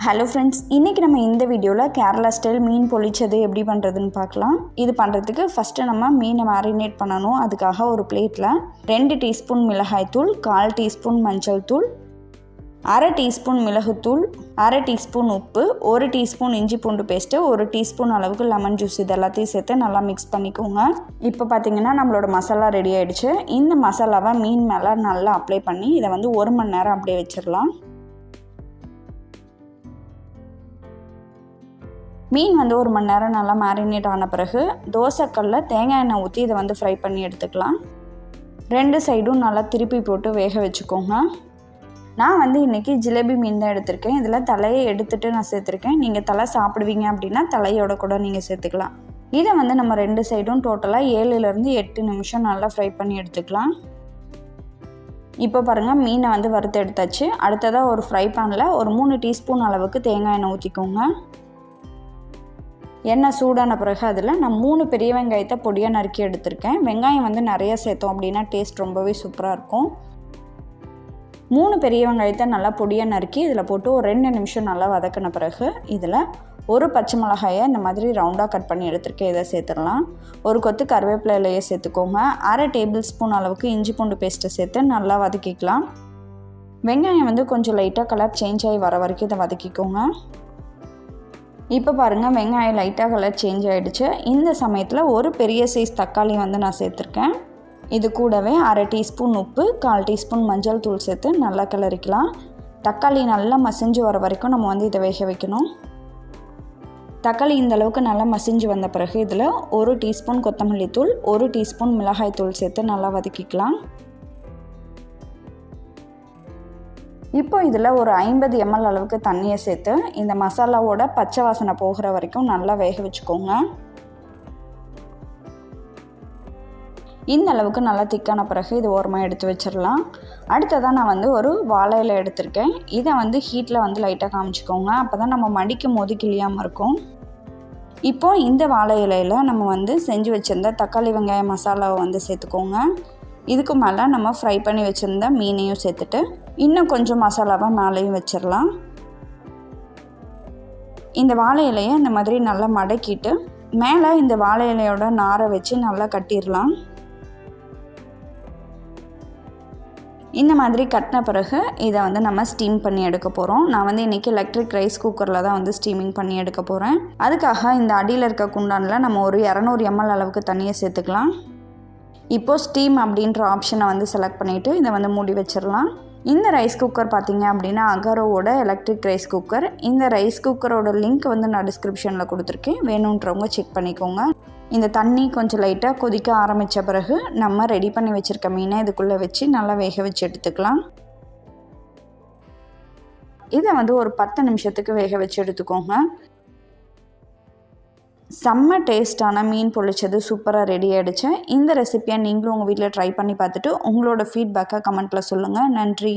Hello friends, இன்றைக்கி நம்ம இந்த வீடியோவில் கேரளா ஸ்டைல் மீன் பொழிச்சது எப்படி பண்ணுறதுன்னு பார்க்கலாம். இது பண்ணுறதுக்கு ஃபஸ்ட்டு நம்ம மீனை மேரினேட் பண்ணணும். அதுக்காக ஒரு பிளேட்டில் 2 டீஸ்பூன் மிளகாய்த்தூள், 1/4 டீஸ்பூன் மஞ்சள் தூள், 1/2 டீஸ்பூன் மிளகுத்தூள், 1/2 டீஸ்பூன் உப்பு, 1 டீஸ்பூன் இஞ்சி பூண்டு பேஸ்ட்டு, 1 டீஸ்பூன் அளவுக்கு லெமன் ஜூஸ் இது எல்லாத்தையும் சேர்த்து நல்லா மிக்ஸ் பண்ணிக்கோங்க. இப்போ பார்த்திங்கன்னா நம்மளோட மசாலா ரெடி ஆகிடுச்சு. இந்த மசாலாவை மீன் மேலே நல்லா அப்ளை பண்ணி இதை 1 மணி நேரம் அப்படியே வச்சிடலாம். மீன் 1 மணி நேரம் நல்லா மேரினேட் ஆன பிறகு தோசைக்கல்லில் தேங்காய் எண்ணெய் ஊற்றி இதை ஃப்ரை பண்ணி எடுத்துக்கலாம். 2 சைடும் நல்லா திருப்பி போட்டு வேக வச்சுக்கோங்க. நான் இன்றைக்கி ஜிலேபி மீன் தான் எடுத்திருக்கேன். இதில் தலையை எடுத்துகிட்டு நான் சேர்த்துருக்கேன். நீங்கள் தலை சாப்பிடுவீங்க அப்படின்னா தலையோட கூட நீங்கள் சேர்த்துக்கலாம். இதை நம்ம 2 சைடும் டோட்டலாக 7லேருந்து 8 நிமிஷம் நல்லா ஃப்ரை பண்ணி எடுத்துக்கலாம். இப்போ பாருங்கள், மீனை வறுத்து எடுத்தாச்சு. அடுத்ததாக ஒரு ஃப்ரை பேனில் ஒரு 3 டீஸ்பூன் அளவுக்கு தேங்காய் எண்ணெய் ஊற்றிக்கோங்க. எண்ணெய் சூடான பிறகு அதில் நான் 3 பெரிய வெங்காயத்தை பொடியாக நறுக்கி எடுத்திருக்கேன். வெங்காயம் நிறைய சேர்த்தோம் அப்படின்னா டேஸ்ட் ரொம்பவே சூப்பராக இருக்கும். 3 பெரிய வெங்காயத்தை நல்லா பொடியாக நறுக்கி இதில் போட்டு ஒரு 2 நிமிஷம் நல்லா வதக்கின பிறகு இதில் ஒரு பச்சை மிளகாயை இந்த மாதிரி ரவுண்டாக கட் பண்ணி எடுத்துருக்கேன். இதை சேர்த்துடலாம். ஒரு கொத்து கருவேப்பிலை இலையை சேர்த்துக்கோங்க. 1/2 டேபிள் ஸ்பூன் அளவுக்கு இஞ்சி பூண்டு பேஸ்ட்டை சேர்த்து நல்லா வதக்கிக்கலாம். வெங்காயம் கொஞ்சம் லைட்டாக கலர் சேஞ்ச் ஆகி வர வரைக்கும் இதை வதக்கிக்கோங்க. இப்போ பாருங்கள், வெங்காயம் லைட்டாக கலர் சேஞ்ச் ஆகிடுச்சு. இந்த சமயத்தில் ஒரு பெரிய சைஸ் தக்காளி நான் சேர்த்துருக்கேன். இது கூடவே 1/2 டீஸ்பூன் உப்பு, 1/4 டீஸ்பூன் மஞ்சள் தூள் சேர்த்து நல்லா கிளறிக்கலாம். தக்காளி நல்லா மசிஞ்சு வர வரைக்கும் நம்ம இதை வேக வைக்கணும். தக்காளி இந்த அளவுக்கு நல்லா மசிஞ்சு வந்த பிறகு இதில் 1 டீஸ்பூன் கொத்தமல்லி தூள், 1 டீஸ்பூன் மிளகாய் தூள் சேர்த்து நல்லா வதக்கிக்கலாம். இப்போ இதில் ஒரு 50 ml அளவுக்கு தண்ணியை சேர்த்து இந்த மசாலாவோட பச்சை வாசனை போகிற வரைக்கும் நல்லா வேக வச்சுக்கோங்க. இந்த அளவுக்கு நல்லா திக்கான பிறகு இது ஓரமாக எடுத்து வச்சிடலாம். அடுத்ததாக நான் ஒரு வாழை இலை எடுத்திருக்கேன். இதை ஹீட்டில் லைட்டாக காமிச்சிக்கோங்க. அப்போ தான் நம்ம மடிக்கும் போது கிளியாமல் இருக்கும். இப்போது இந்த வாழை இலையில் நம்ம செஞ்சு வச்சுருந்த தக்காளி வெங்காய மசாலாவை சேர்த்துக்கோங்க. இதுக்கு மேலே நம்ம ஃப்ரை பண்ணி வச்சுருந்த மீனையும் சேர்த்துட்டு இன்னும் கொஞ்சம் மசாலாவை மேலேயும் வச்சிடலாம். இந்த வாழை இலையை இந்த மாதிரி நல்லா மடக்கிட்டு மேலே இந்த வாழை இலையோட நாரை வச்சு நல்லா கட்டிடலாம். இந்த மாதிரி கட்டின பிறகு இதை நம்ம ஸ்டீம் பண்ணி எடுக்க போகிறோம். நான் இன்றைக்கி எலக்ட்ரிக் ரைஸ் குக்கரில் தான் ஸ்டீமிங் பண்ணி எடுக்க போகிறேன். அதுக்காக இந்த அடியில் இருக்க குண்டானில் நம்ம ஒரு 200 ml அளவுக்கு தண்ணியை சேர்த்துக்கலாம். இப்போது ஸ்டீம் அப்படின்ற ஆப்ஷனை செலக்ட் பண்ணிவிட்டு இதை மூடி வச்சிடலாம். இந்த ரைஸ் குக்கர் பார்த்திங்க அப்படின்னா அகரோவோட எலக்ட்ரிக் ரைஸ் குக்கர். இந்த ரைஸ் குக்கரோட லிங்க் நான் டிஸ்கிரிப்ஷனில் கொடுத்துருக்கேன். வேணுன்றவங்க செக் பண்ணிக்கோங்க. இந்த தண்ணி கொஞ்சம் லைட்டாக கொதிக்க ஆரம்பித்த பிறகு நம்ம ரெடி பண்ணி வச்சுருக்க மீனை இதுக்குள்ளே வச்சு நல்லா வேக வச்சு எடுத்துக்கலாம். இதை ஒரு 10 நிமிஷத்துக்கு வேக வச்சு எடுத்துக்கோங்க. செம்ம டேஸ்டான மீன் பொழிச்சது சூப்பராக ரெடி ஆகிடுச்சு. இந்த ரெசிப்பியை நீங்களும் உங்கள் வீட்டில் ட்ரை பண்ணி பார்த்துட்டு உங்களோட ஃபீட்பேக்கை கமெண்ட்டில் சொல்லுங்கள். நன்றி.